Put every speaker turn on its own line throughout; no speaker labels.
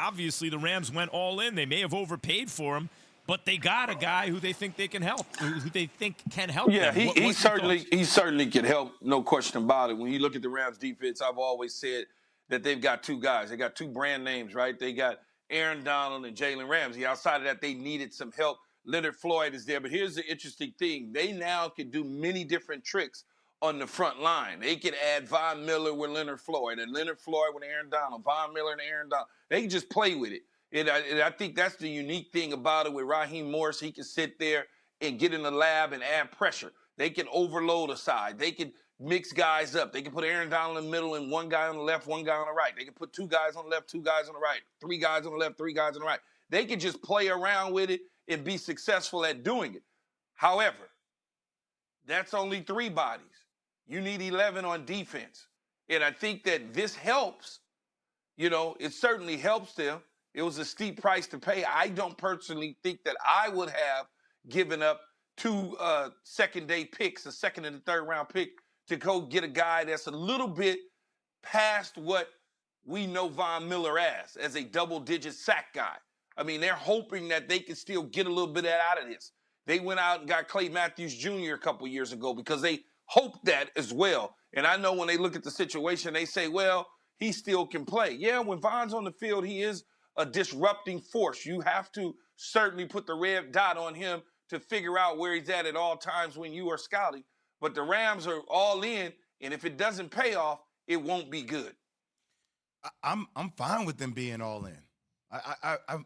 obviously the Rams went all in. They may have overpaid for him, but they got a guy who they think they can help, who they think can help
Yeah,
them.
he
What's your thoughts?
certainly can help, no question about it. When you look at the Rams defense, I've always said that they've got two guys. They got two brand names, right? They got Aaron Donald and Jalen Ramsey. Outside of that, they needed some help. Leonard Floyd is there. But here's the interesting thing. They now can do many different tricks on the front line. They can add Von Miller with Leonard Floyd and Leonard Floyd with Aaron Donald, Von Miller and Aaron Donald. They can just play with it. And I think that's the unique thing about it with Raheem Morris. He can sit there and get in the lab and add pressure. They can overload a side. They can mix guys up. They can put Aaron Donald in the middle and one guy on the left, one guy on the right. They can put two guys on the left, two guys on the right, three guys on the left, three guys on the right. They can just play around with it and be successful at doing it. However, that's only three bodies. You need 11 on defense. And I think that this helps. You know, it certainly helps them. It was a steep price to pay. I don't personally think that I would have given up two second-day picks, a second and a third-round pick, to go get a guy that's a little bit past what we know Von Miller as a double-digit sack guy. I mean, they're hoping that they can still get a little bit out of this. They went out and got Clay Matthews Jr. a couple years ago because they hoped that as well. And I know when they look at the situation, they say, well, he still can play. Yeah, when Von's on the field, he is a disrupting force. You have to certainly put the red dot on him to figure out where he's at all times when you are scouting. But the Rams are all in, and if it doesn't pay off, it won't be good.
I'm fine with them being all in.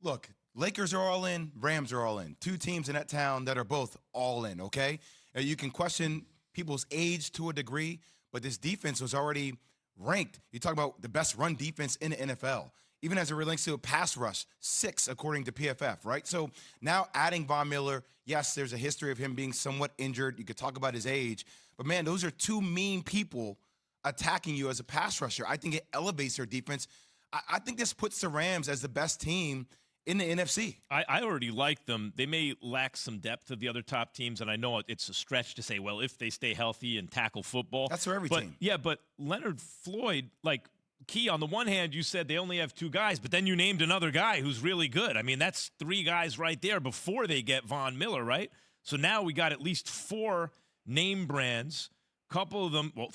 Look, Lakers are all in, Rams are all in. Two teams in that town that are both all in, okay? You can question people's age to a degree, but this defense was already ranked. You talk about the best run defense in the NFL. Even as it relates to a pass rush, 6 according to PFF, right? So now adding Von Miller, yes, there's a history of him being somewhat injured. You could talk about his age. But, man, those are two mean people attacking you as a pass rusher. I think it elevates their defense. I think this puts the Rams as the best team in the NFC.
I already like them. They may lack some depth of the other top teams, and I know it's a stretch to say, well, if they stay healthy and tackle football.
That's for every team.
Yeah, but Leonard Floyd, like, Key, on the one hand, you said they only have two guys, but then you named another guy who's really good. I mean, that's 3 guys right there before they get Von Miller, right? So now we got at least 4 name brands. Couple of them, a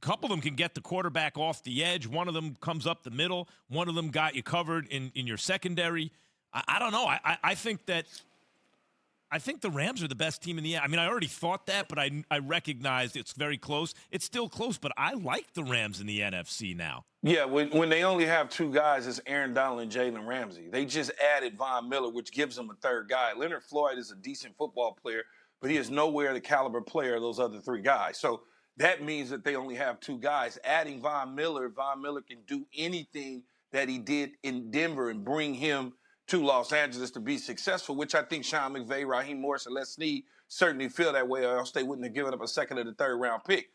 couple of them can get the quarterback off the edge. One of them comes up the middle. One of them got you covered in your secondary. I don't know. I think the Rams are the best team in the – I mean, I already thought that, but I recognized it's very close. It's still close, but I like the Rams in the NFC now.
Yeah, when they only have 2 guys, it's Aaron Donald and Jalen Ramsey. They just added Von Miller, which gives them a third guy. Leonard Floyd is a decent football player, but he is nowhere the caliber player of those other 3 guys. So that means that they only have 2 guys. Adding Von Miller can do anything that he did in Denver and bring him to Los Angeles to be successful, which I think Sean McVay, Raheem Morris, and Les Snead certainly feel that way, or else they wouldn't have given up a second or the third round pick.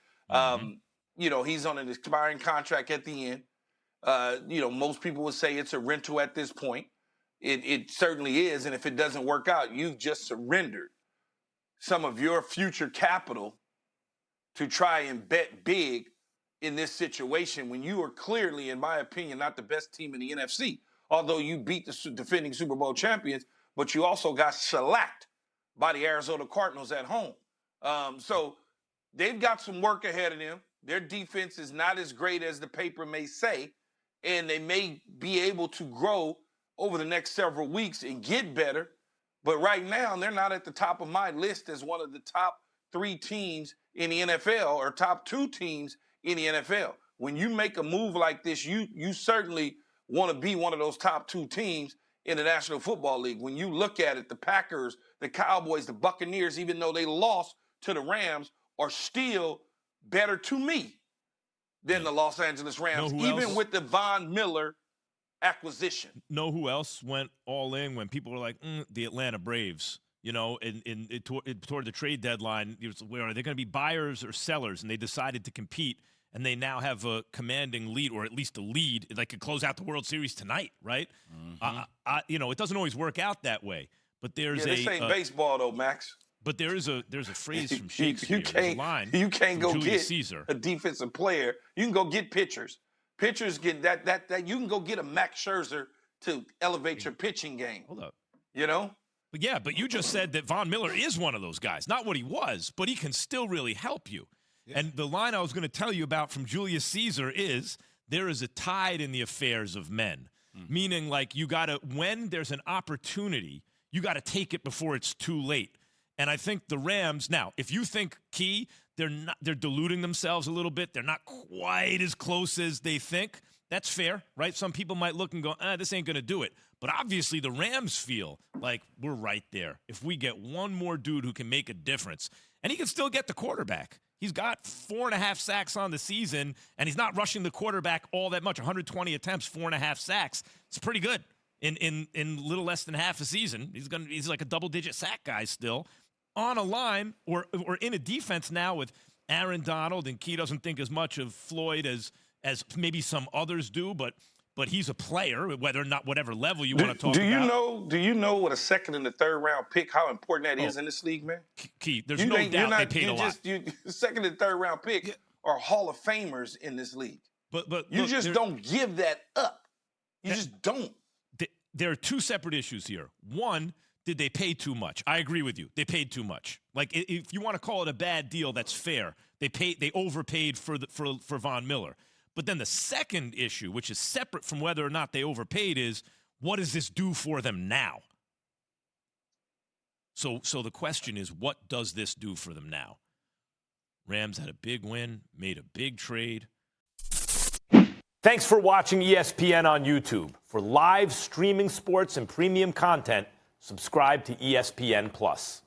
You know, he's on an expiring contract at the end. You know, most people would say it's a rental at this point. It certainly is, and if it doesn't work out, you've just surrendered some of your future capital to try and bet big in this situation when you are clearly, in my opinion, not the best team in the NFC. Although you beat the defending Super Bowl champions, but you also got shellacked by the Arizona Cardinals at home. So they've got some work ahead of them. Their defense is not as great as the paper may say, and they may be able to grow over the next several weeks and get better. But right now, they're not at the top of my list as one of the top 3 teams in the NFL or top 2 teams in the NFL. When you make a move like this, you certainly want to be one of those top 2 teams in the National Football League. When you look at it, the Packers, the Cowboys, the Buccaneers, even though they lost to the Rams, are still better to me than the Los Angeles Rams, even with the Von Miller acquisition.
Know who else went all in when people were like, the Atlanta Braves? You know, toward the trade deadline, are they going to be buyers or sellers? And they decided to compete. And they now have a commanding lead, or at least a lead. They could close out the World Series tonight, right? You know, it doesn't always work out that way. But there's
this ain't baseball, though, Max.
But there's a phrase from Shakespeare.
You can't go
Julius
get
Caesar.
a defensive player. You can go get pitchers, Pitchers get that you can go get a Max Scherzer to elevate your pitching game.
Hold up.
You know?
But yeah, but you just said that Von Miller is one of those guys. Not what he was, but he can still really help you. Yeah. And the line I was going to tell you about from Julius Caesar is there is a tide in the affairs of men. Meaning, like, you got to, when there's an opportunity, you got to take it before it's too late. And I think the Rams, now, if you think Key, they're diluting themselves a little bit. They're not quite as close as they think. That's fair, right? Some people might look and go, this ain't going to do it. But obviously the Rams feel like we're right there. If we get one more dude who can make a difference, and he can still get the quarterback. He's got 4.5 sacks on the season, and he's not rushing the quarterback all that much. 120 attempts, 4.5 sacks. It's pretty good in little less than half a season. He's like a double-digit sack guy still. On a line or in a defense now with Aaron Donald, and Key doesn't think as much of Floyd as maybe some others do, but he's a player, whether or not whatever level you want to talk about.
Do you know what a second and a third round pick, how important that is in this league, man?
Key, there's no doubt they paid a lot.
Second and third round pick are Hall of Famers in this league.
But
you just don't give that up. You just don't.
There are two separate issues here. One, did they pay too much? I agree with you. They paid too much. Like, if you want to call it a bad deal, that's fair. They overpaid for Von Miller. But then the second issue, which is separate from whether or not they overpaid, is what does this do for them now? So the question is, what does this do for them now? Rams had a big win, made a big trade.
Thanks for watching ESPN on YouTube. For live streaming sports and premium content, subscribe to ESPN+.